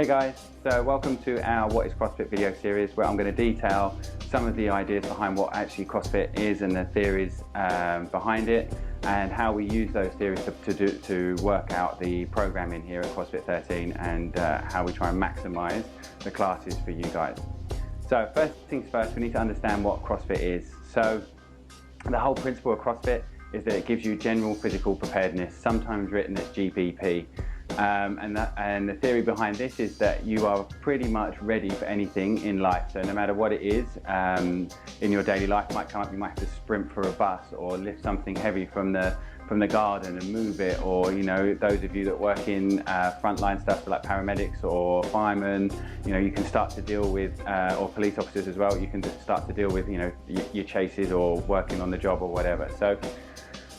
Hey guys, so welcome to our What is CrossFit video series, where I'm going to detail some of the ideas behind what actually CrossFit is and the theories behind it, and how we use those theories to work out the programming here at CrossFit 13, and how we try and maximize the classes for you guys. So first things first, we need to understand what CrossFit is. So the whole principle of CrossFit is that it gives you general physical preparedness, sometimes written as GPP. And the theory behind this is that you are pretty much ready for anything in life. So no matter what it is in your daily life, might come up, you might have to sprint for a bus or lift something heavy from the garden and move it, or those of you that work in frontline stuff, so like paramedics or firemen, you can start to deal with, or police officers as well, you can start to deal with your chases or working on the job or whatever. So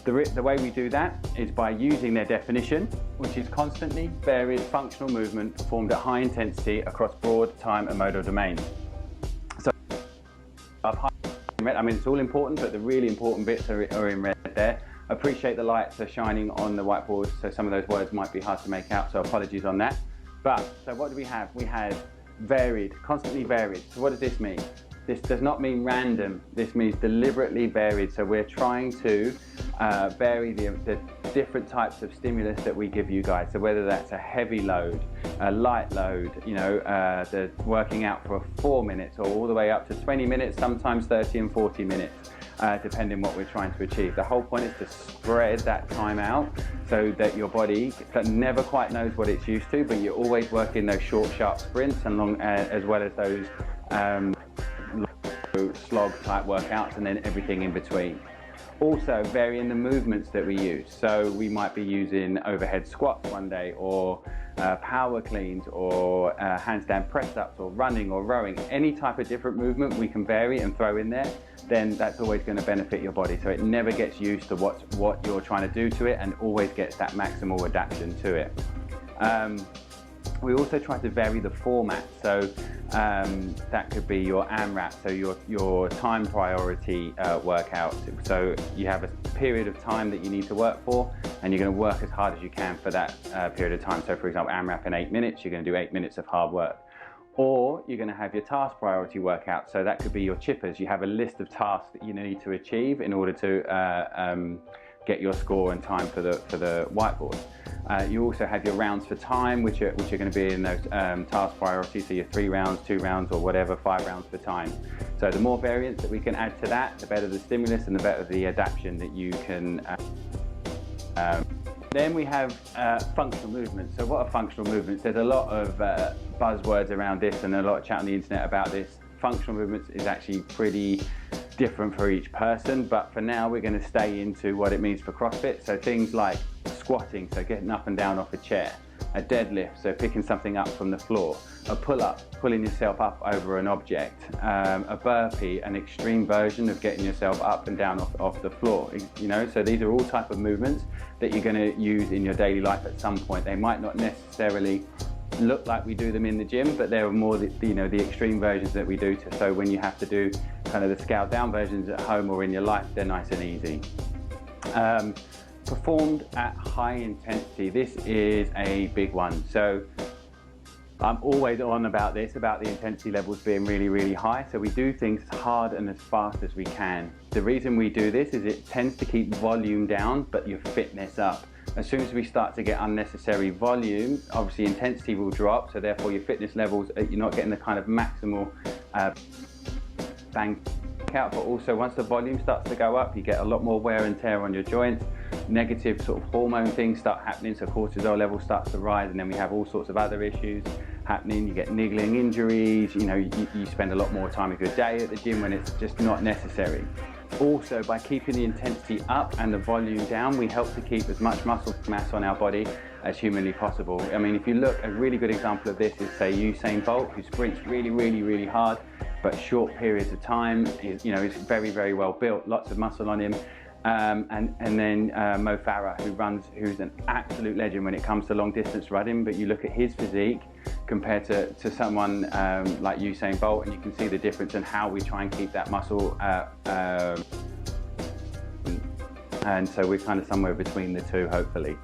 the way we do that is by using their definition, which is constantly varied functional movement performed at high intensity across broad time and modal domains. So I mean, it's all important, but the really important bits are in red there. I appreciate the lights are shining on the whiteboard, so some of those words might be hard to make out, so apologies on that. But, so what do we have? We have varied, constantly varied. So what does this mean? This does not mean random, this means deliberately varied. So we're trying to vary the different types of stimulus that we give you guys. So whether that's a heavy load, a light load, the working out for 4 minutes, or all the way up to 20 minutes, sometimes 30 and 40 minutes, depending what we're trying to achieve. The whole point is to spread that time out so that your body that never quite knows what it's used to, but you're always working those short, sharp sprints and long, as well as those slog type workouts, and then everything in between. Also varying the movements that we use. So we might be using overhead squats one day, or power cleans, or handstand press ups, or running or rowing. Any type of different movement we can vary and throw in there, then that's always going to benefit your body. So it never gets used to what you're trying to do to it, and always gets that maximal adaptation to it. We also try to vary the format, so that could be your AMRAP, so your time priority workout. So you have a period of time that you need to work for, and you're going to work as hard as you can for that period of time. So for example, AMRAP in 8 minutes, you're going to do 8 minutes of hard work. Or you're going to have your task priority workout, so that could be your chippers. You have a list of tasks that you need to achieve in order to get your score and time for the whiteboard. You also have your rounds for time, which are going to be in those task priorities, so your 3 rounds, 2 rounds, or whatever, 5 rounds for time. So the more variance that we can add to that, the better the stimulus and the better the adaptation that you can. Then we have functional movements. So what are functional movements? There's a lot of buzzwords around this, and a lot of chat on the internet about this. Functional movements is actually pretty different for each person, but for now we're going to stay into what it means for CrossFit. So things like squatting, so getting up and down off a chair, a deadlift, so picking something up from the floor, a pull-up, pulling yourself up over an object, a burpee, an extreme version of getting yourself up and down off the floor. So these are all type of movements that you're going to use in your daily life at some point. They might not necessarily look like we do them in the gym, but they're more the extreme versions that we do. So when you have to do kind of the scaled down versions at home or in your life, they're nice and easy. Performed at high intensity. This is a big one. So I'm always on about this, about the intensity levels being really, really high. So we do things as hard and as fast as we can. The reason we do this is it tends to keep volume down, but your fitness up. As soon as we start to get unnecessary volume, obviously intensity will drop, so therefore your fitness levels, you're not getting the kind of maximal bang out, but also once the volume starts to go up, you get a lot more wear and tear on your joints. Negative sort of hormone things start happening, so cortisol level starts to rise, and then we have all sorts of other issues happening. You get niggling injuries, you spend a lot more time of your day at the gym when it's just not necessary. Also, by keeping the intensity up and the volume down, we help to keep as much muscle mass on our body as humanly possible. I mean, if you look, a really good example of this is, say, Usain Bolt, who sprints really, really, really hard, but short periods of time. Is very, very well built, lots of muscle on him. And then Mo Farah, who's an absolute legend when it comes to long distance running, but you look at his physique compared to someone like Usain Bolt, and you can see the difference in how we try and keep that muscle and so we're kind of somewhere between the two, hopefully.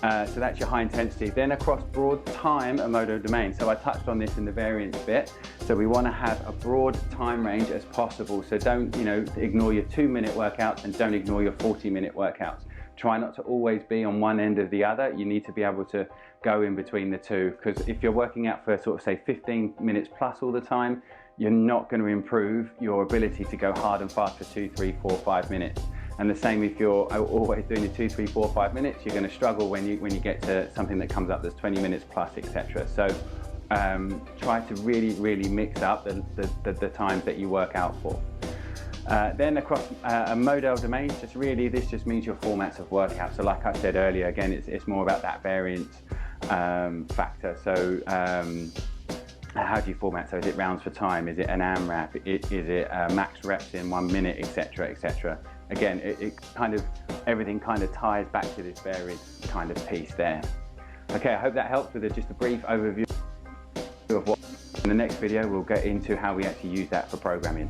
So that's your high intensity. Then across broad time and motor domain. So I touched on this in the variance bit. So we want to have a broad time range as possible. So don't, ignore your 2-minute workouts and don't ignore your 40-minute workouts. Try not to always be on one end of the other. You need to be able to go in between the two, because if you're working out for sort of say 15 minutes plus all the time, you're not going to improve your ability to go hard and fast for 2, 3, 4, 5 minutes. And the same if you're always doing your 2, 3, 4, 5 minutes, you're going to struggle when you get to something that comes up that's 20 minutes plus, etc. So try to really mix up the times that you work out for. Then across modal domains, this just means your formats of workout. So like I said earlier, again, it's more about that variance factor. So how do you format? So is it rounds for time? Is it an AMRAP? Is it max reps in 1 minute, etc., etc. Again, everything kind of ties back to this varied kind of piece there. Okay, I hope that helps with just a brief overview of what. In the next video, we'll get into how we actually use that for programming.